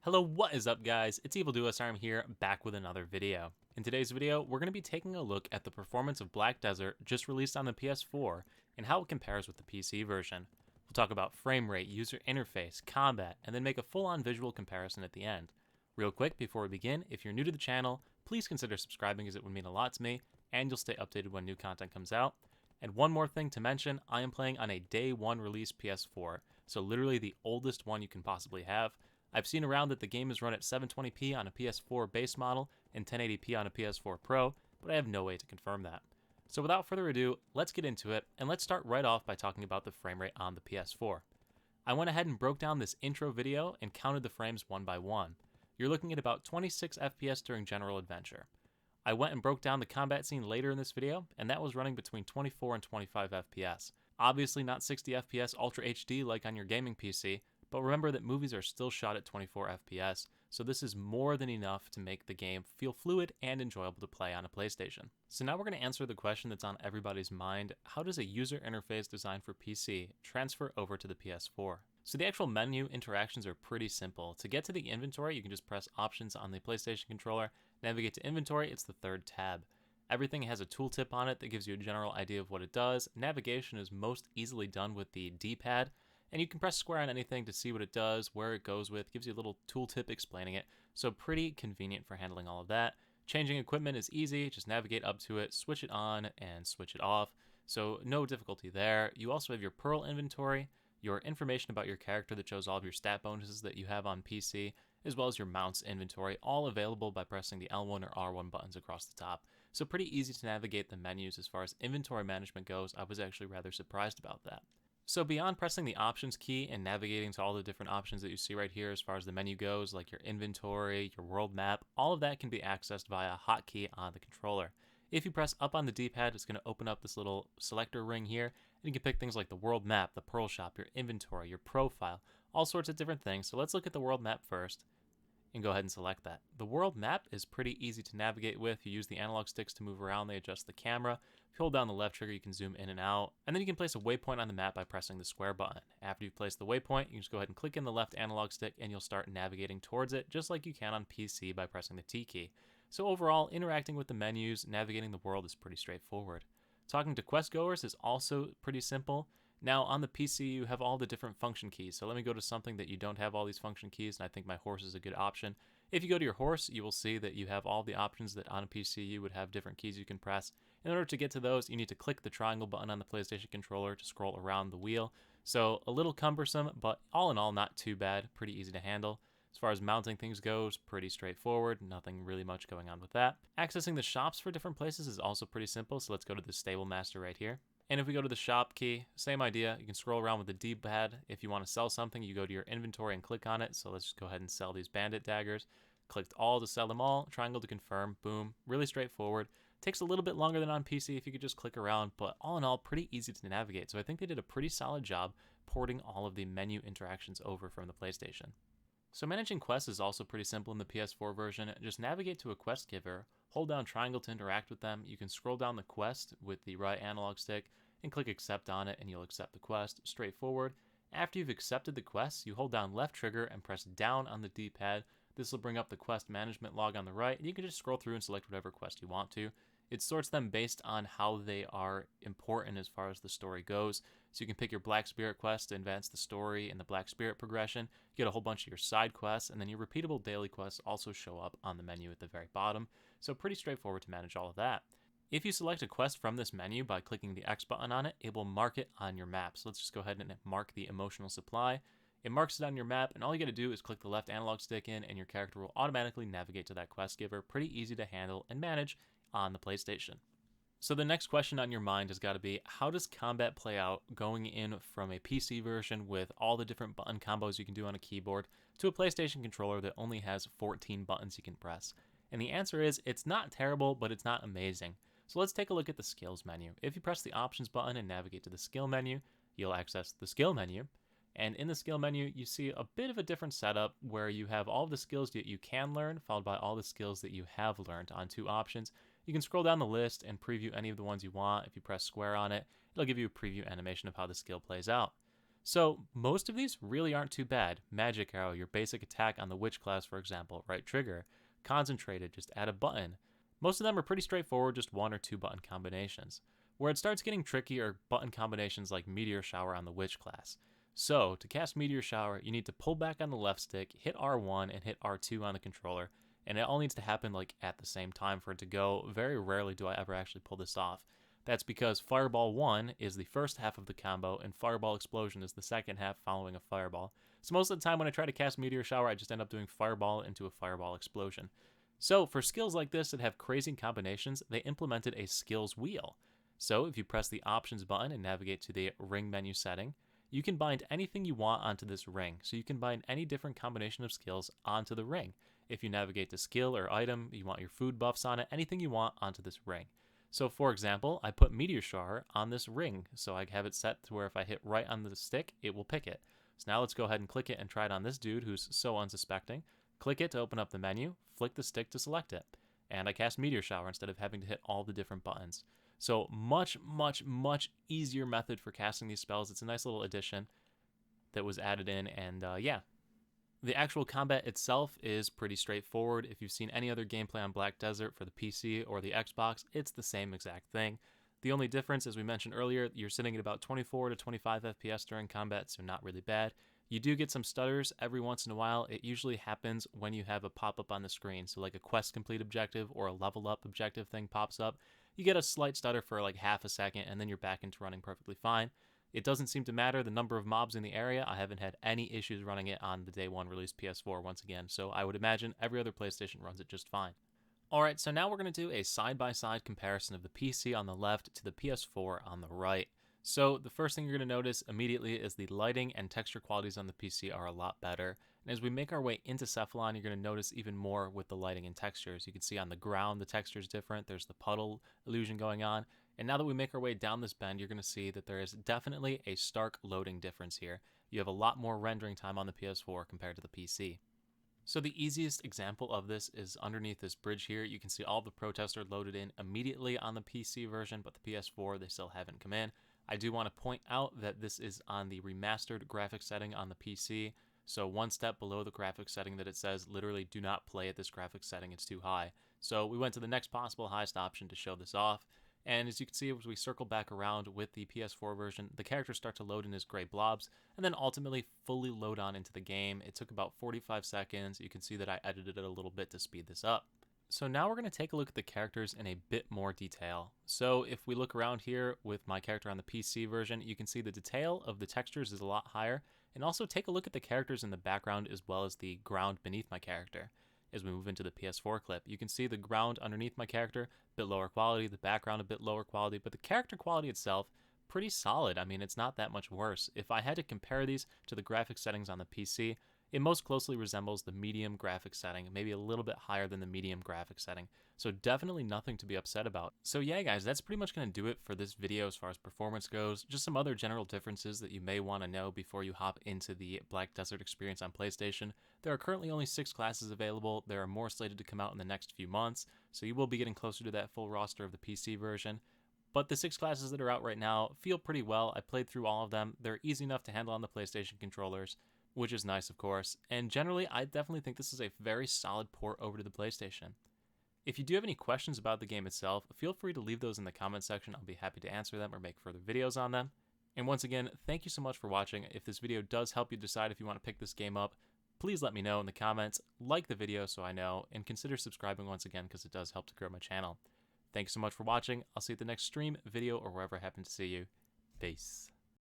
Hello, what is up guys? It's EvilDuoSarm here, back with another video. In today's video, we're going to be taking a look at the performance of Black Desert, just released on the PS4, and how it compares with the PC version. We'll talk about frame rate, user interface, combat, and then make a full-on visual comparison at the end. Real quick, before we begin, if you're new to the channel, please consider subscribing as it would mean a lot to me, and you'll stay updated when new content comes out. And one more thing to mention, I am playing on a day one release PS4, so literally the oldest one you can possibly have. I've seen around that the game is run at 720p on a PS4 base model and 1080p on a PS4 Pro, but I have no way to confirm that. So without further ado, let's get into it, and let's start right off by talking about the frame rate on the PS4. I went ahead and broke down this intro video and counted the frames one by one. You're looking at about 26 FPS during general adventure. I went and broke down the combat scene later in this video, and that was running between 24 and 25 FPS. Obviously not 60 FPS Ultra HD like on your gaming PC, but remember that movies are still shot at 24 FPS, so this is more than enough to make the game feel fluid and enjoyable to play on a PlayStation. So now we're going to answer the question that's on everybody's mind: how does a user interface designed for PC transfer over to the PS4? So the actual menu interactions are pretty simple. To get to the inventory, you can just press options on the PlayStation controller, navigate to inventory, it's the third tab. Everything has a tooltip on it that gives you a general idea of what it does. Navigation is most easily done with the D-pad, and you can press square on anything to see what it does, where it goes with, gives you a little tooltip explaining it, so pretty convenient for handling all of that. Changing equipment is easy, just navigate up to it, switch it on, and switch it off, so no difficulty there. You also have your Pearl inventory, your information about your character that shows all of your stat bonuses that you have on PC, as well as your mounts inventory, all available by pressing the L1 or R1 buttons across the top. So pretty easy to navigate the menus as far as inventory management goes. I was actually rather surprised about that. So beyond pressing the options key and navigating to all the different options that you see right here as far as the menu goes, like your inventory, your world map, all of that can be accessed via a hotkey on the controller. If you press up on the D-pad, it's going to open up this little selector ring here, and you can pick things like the world map, the Pearl shop, your inventory, your profile, all sorts of different things. So let's look at the world map first and go ahead and select that. The world map is pretty easy to navigate with. You use the analog sticks to move around, they adjust the camera. If you hold down the left trigger, you can zoom in and out. And then you can place a waypoint on the map by pressing the square button. After you've placed the waypoint, you can just go ahead and click in the left analog stick and you'll start navigating towards it, just like you can on PC by pressing the T key. So overall, interacting with the menus, navigating the world is pretty straightforward. Talking to quest goers is also pretty simple. Now on the PC, you have all the different function keys. So let me go to something that you don't have all these function keys, and I think my horse is a good option. If you go to your horse, you will see that you have all the options that on a PC you would have different keys you can press. In order to get to those, you need to click the triangle button on the PlayStation controller to scroll around the wheel. So a little cumbersome, but all in all, not too bad, pretty easy to handle. As far as mounting things goes, pretty straightforward, nothing really much going on with that. Accessing the shops for different places is also pretty simple, so let's go to the Stable Master right here. And if we go to the shop key, same idea. You can scroll around with the D-pad. If you want to sell something, you go to your inventory and click on it. So let's just go ahead and sell these bandit daggers. Clicked all to sell them all, triangle to confirm, boom. Really straightforward. Takes a little bit longer than on PC if you could just click around, but all in all, pretty easy to navigate. So I think they did a pretty solid job porting all of the menu interactions over from the PlayStation. So managing quests is also pretty simple in the PS4 version. Just navigate to a quest giver, hold down triangle to interact with them. You can scroll down the quest with the right analog stick and click accept on it and you'll accept the quest. Straightforward. After you've accepted the quest, you hold down left trigger and press down on the D-pad. This will bring up the quest management log on the right, and you can just scroll through and select whatever quest you want to. It sorts them based on how they are important as far as the story goes. So you can pick your Black Spirit quest to advance the story in the Black Spirit progression. You get a whole bunch of your side quests, and then your repeatable daily quests also show up on the menu at the very bottom. So pretty straightforward to manage all of that. If you select a quest from this menu by clicking the X button on it, it will mark it on your map. So let's just go ahead and mark the emotional supply. It marks it on your map, and all you got to do is click the left analog stick in, and your character will automatically navigate to that quest giver. Pretty easy to handle and manage on the PlayStation. So the next question on your mind has got to be, how does combat play out going in from a PC version with all the different button combos you can do on a keyboard to a PlayStation controller that only has 14 buttons you can press? And the answer is, it's not terrible, but it's not amazing. So let's take a look at the skills menu. If you press the options button and navigate to the skill menu, you'll access the skill menu. And in the skill menu, you see a bit of a different setup where you have all of the skills that you can learn, followed by all the skills that you have learned on two options. You can scroll down the list and preview any of the ones you want. If you press square on it, it'll give you a preview animation of how the skill plays out. So most of these really aren't too bad. Magic Arrow, your basic attack on the Witch class, for example, right trigger. Concentrated, just add a button. Most of them are pretty straightforward, just 1 or 2 button combinations. Where it starts getting tricky are button combinations like Meteor Shower on the Witch class. So, to cast Meteor Shower, you need to pull back on the left stick, hit R1, and hit R2 on the controller, and it all needs to happen like at the same time for it to go. Very rarely do I ever actually pull this off. That's because Fireball 1 is the first half of the combo, and Fireball Explosion is the second half following a Fireball. So most of the time when I try to cast Meteor Shower, I just end up doing Fireball into a Fireball Explosion. So for skills like this that have crazy combinations, they implemented a skills wheel. So if you press the options button and navigate to the ring menu setting, you can bind anything you want onto this ring. So you can bind any different combination of skills onto the ring. If you navigate to skill or item, you want your food buffs on it, anything you want onto this ring. So for example, I put Meteor Shower on this ring, so I have it set to where if I hit right on the stick, it will pick it. So now let's go ahead and click it and try it on this dude who's so unsuspecting. Click it to open up the menu, flick the stick to select it, and I cast Meteor Shower instead of having to hit all the different buttons. So much easier method for casting these spells. It's a nice little addition that was added in, and yeah. The actual combat itself is pretty straightforward. If you've seen any other gameplay on Black Desert for the PC or the Xbox, it's the same exact thing. The only difference, as we mentioned earlier, you're sitting at about 24 to 25 FPS during combat, so not really bad. You do get some stutters every once in a while. It usually happens when you have a pop-up on the screen, so like a quest complete objective or a level up objective thing pops up. You get a slight stutter for like half a second, and then you're back into running perfectly fine. It doesn't seem to matter the number of mobs in the area. I haven't had any issues running it on the day one release PS4 once again, so I would imagine every other PlayStation runs it just fine. Alright, so now we're going to do a side-by-side comparison of the PC on the left to the PS4 on the right. So the first thing you're going to notice immediately is the lighting and texture qualities on the PC are a lot better. And as we make our way into Cephalon, you're going to notice even more with the lighting and textures. You can see on the ground the texture is different. There's the puddle illusion going on. And now that we make our way down this bend, you're going to see that there is definitely a stark loading difference here. You have a lot more rendering time on the PS4 compared to the PC. So the easiest example of this is underneath this bridge here. You can see all the protester loaded in immediately on the PC version, but the PS4, they still haven't come in. I do want to point out that this is on the remastered graphics setting on the PC. So one step below the graphics setting that it says literally do not play at this graphics setting, it's too high. So we went to the next possible highest option to show this off. And as you can see, as we circle back around with the PS4 version, the characters start to load in as gray blobs, and then ultimately fully load on into the game. It took about 45 seconds. You can see that I edited it a little bit to speed this up. So now we're going to take a look at the characters in a bit more detail. So if we look around here with my character on the PC version, you can see the detail of the textures is a lot higher, and also take a look at the characters in the background as well as the ground beneath my character. As we move into the PS4 clip, you can see the ground underneath my character, a bit lower quality, the background a bit lower quality, but the character quality itself, pretty solid. I mean, it's not that much worse. If I had to compare these to the graphics settings on the PC, it most closely resembles the medium graphics setting, maybe a little bit higher than the medium graphics setting. So definitely nothing to be upset about. So yeah, guys, that's pretty much going to do it for this video as far as performance goes. Just some other general differences that you may want to know before you hop into the Black Desert experience on PlayStation. There are currently only 6 classes available. There are more slated to come out in the next few months, so you will be getting closer to that full roster of the PC version. But the 6 classes that are out right now feel pretty well. I played through all of them. They're easy enough to handle on the PlayStation controllers, which is nice, of course. And generally, I definitely think this is a very solid port over to the PlayStation. If you do have any questions about the game itself, feel free to leave those in the comment section. I'll be happy to answer them or make further videos on them. And once again, thank you so much for watching. If this video does help you decide if you want to pick this game up, please let me know in the comments, like the video so I know, and consider subscribing once again because it does help to grow my channel. Thanks so much for watching. I'll see you at the next stream, video, or wherever I happen to see you. Peace.